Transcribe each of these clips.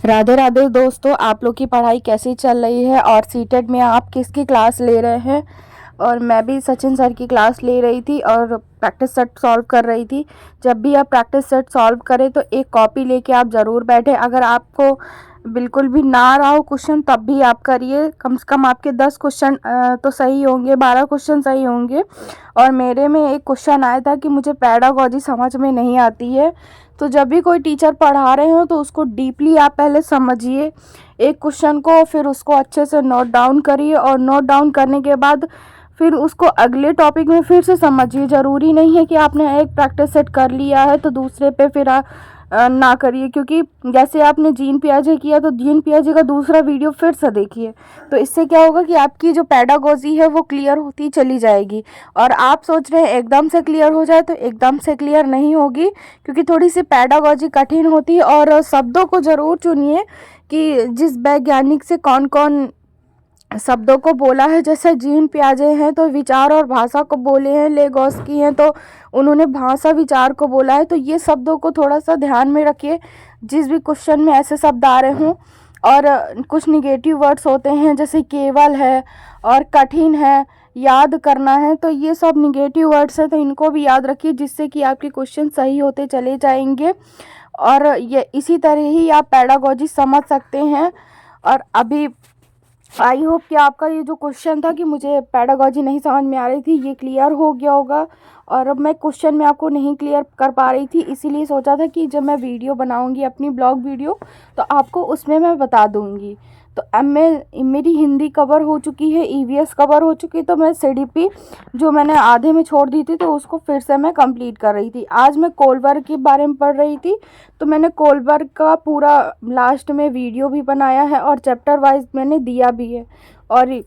राधे राधे दोस्तों, आप लोग की पढ़ाई कैसी चल रही है और सीटेट में आप किसकी क्लास ले रहे हैं। और मैं भी सचिन सर की क्लास ले रही थी और प्रैक्टिस सेट सॉल्व कर रही थी। जब भी आप प्रैक्टिस सेट सॉल्व करें तो एक कॉपी लेके आप ज़रूर बैठें। अगर आपको बिल्कुल भी ना आ रहा हो क्वेश्चन तब भी आप करिए। कम से कम आपके 10 क्वेश्चन तो सही होंगे, 12 क्वेश्चन सही होंगे। और मेरे में एक क्वेश्चन आया था कि मुझे पैडागॉजी समझ में नहीं आती है। तो जब भी कोई टीचर पढ़ा रहे हो तो उसको डीपली आप पहले समझिए एक क्वेश्चन को, फिर उसको अच्छे से नोट डाउन करिए और नोट डाउन करने के बाद फिर उसको अगले टॉपिक में फिर से समझिए। ज़रूरी नहीं है कि आपने एक प्रैक्टिस सेट कर लिया है तो दूसरे पे फिर ना करिए, क्योंकि जैसे आपने जीन पियाजे किया तो जीन पियाजे का दूसरा वीडियो फिर से देखिए। तो इससे क्या होगा कि आपकी जो पैडागॉजी है वो क्लियर होती चली जाएगी। और आप सोच रहे हैं एकदम से क्लियर हो जाए, तो एकदम से क्लियर नहीं होगी, क्योंकि थोड़ी सी पैडागॉजी कठिन होती है। और शब्दों को ज़रूर चुनिए कि जिस वैज्ञानिक से कौन कौन शब्दों को बोला है। जैसे जीन पियाजे हैं तो विचार और भाषा को बोले हैं, लेगोस्की हैं तो उन्होंने भाषा विचार को बोला है। तो ये शब्दों को थोड़ा सा ध्यान में रखिए जिस भी क्वेश्चन में ऐसे शब्द आ रहे हों। और कुछ निगेटिव वर्ड्स होते हैं जैसे केवल है और कठिन है, याद करना है, तो ये सब निगेटिव वर्ड्स हैं, तो इनको भी याद रखिए जिससे कि आपके क्वेश्चन सही होते चले जाएंगे। और ये इसी तरह ही आप पैडागॉजी समझ सकते हैं। और अभी आई होप कि आपका ये जो क्वेश्चन था कि मुझे पैडागॉजी नहीं समझ में आ रही थी, ये क्लियर हो गया होगा। और अब मैं क्वेश्चन में आपको नहीं क्लियर कर पा रही थी, इसीलिए सोचा था कि जब मैं वीडियो बनाऊंगी अपनी ब्लॉग वीडियो तो आपको उसमें मैं बता दूंगी। तो अब मेरी हिंदी कवर हो चुकी है, ईवीएस कवर हो चुकी है, तो मैं सीडीपी जो मैंने आधे में छोड़ दी थी तो उसको फिर से मैं कंप्लीट कर रही थी। आज मैं कोलबर्ग के बारे में पढ़ रही थी, तो मैंने कोलबर्ग का पूरा लास्ट में वीडियो भी बनाया है और चैप्टर वाइज मैंने दिया भी है। और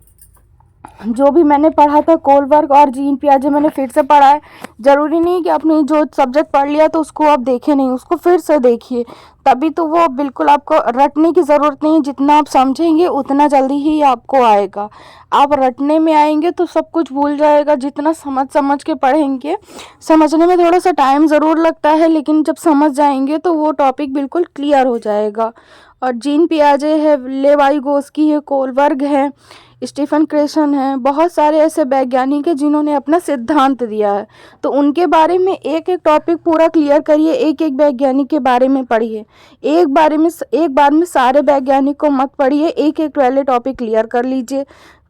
जो भी मैंने पढ़ा था कोलबर्ग और जीन पियाजे मैंने फिर से पढ़ा है। ज़रूरी नहीं कि आपने जो सब्जेक्ट पढ़ लिया तो उसको आप देखें नहीं, उसको फिर से देखिए, तभी तो वो बिल्कुल आपको रटने की ज़रूरत नहीं है। जितना आप समझेंगे उतना जल्दी ही आपको आएगा। आप रटने में आएंगे तो सब कुछ भूल जाएगा। जितना समझ के पढ़ेंगे, समझने में थोड़ा सा टाइम ज़रूर लगता है, लेकिन जब समझ जाएंगे तो वो टॉपिक बिल्कुल क्लियर हो जाएगा। और जीन पियाजे है, लेवाइगोस्की है, कोलबर्ग है, स्टीफन क्रेशन है, बहुत सारे ऐसे वैज्ञानिक हैं जिन्होंने अपना सिद्धांत दिया है। तो उनके बारे में एक एक टॉपिक पूरा क्लियर करिए, एक एक वैज्ञानिक के बारे में पढ़िए। एक बार में सारे वैज्ञानिक को मत पढ़िए, एक एक पहले टॉपिक क्लियर कर लीजिए,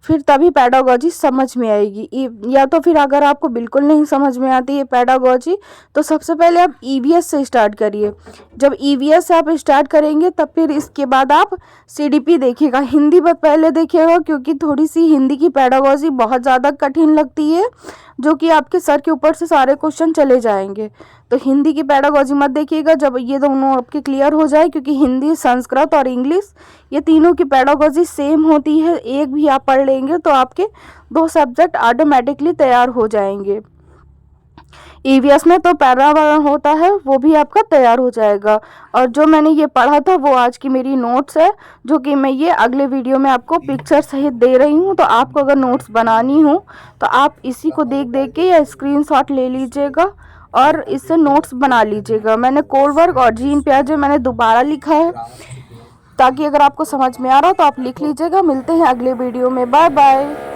फिर तभी पैडागॉजी समझ में आएगी। या तो फिर अगर आपको बिल्कुल नहीं समझ में आती है पैडागॉजी तो सबसे पहले आप ईवीएस से स्टार्ट करिए। जब ईवीएस से आप स्टार्ट करेंगे तब फिर इसके बाद आप सीडीपी देखिएगा। हिंदी बस पहले देखिएगा, क्योंकि थोड़ी सी हिंदी की पैडागॉजी बहुत ज़्यादा कठिन लगती है, जो कि आपके सर के ऊपर से सारे क्वेश्चन चले जाएंगे। तो हिंदी की पैडागॉजी मत देखिएगा जब ये दोनों आपके क्लियर हो जाए, क्योंकि हिंदी, संस्कृत और इंग्लिश ये तीनों की पैडागॉजी सेम होती है। एक भी आप पढ़ लेंगे तो आपके 2 सब्जेक्ट ऑटोमेटिकली तैयार हो जाएंगे। ईवीएस में तो पर्यावरण होता है, वो भी आपका तैयार हो जाएगा। और जो मैंने ये पढ़ा था वो आज की मेरी नोट्स है, जो कि मैं ये अगले वीडियो में आपको पिक्चर सहित दे रही हूँ। तो आपको अगर नोट्स बनानी हो तो आप इसी को देख देख के या स्क्रीनशॉट ले लीजिएगा और इससे नोट्स बना लीजिएगा। मैंने कोलबर्ग और जीन पियाजे मैंने दोबारा लिखा है, ताकि अगर आपको समझ में आ रहा हो तो आप लिख लीजिएगा। मिलते हैं अगले वीडियो में, बाय बाय।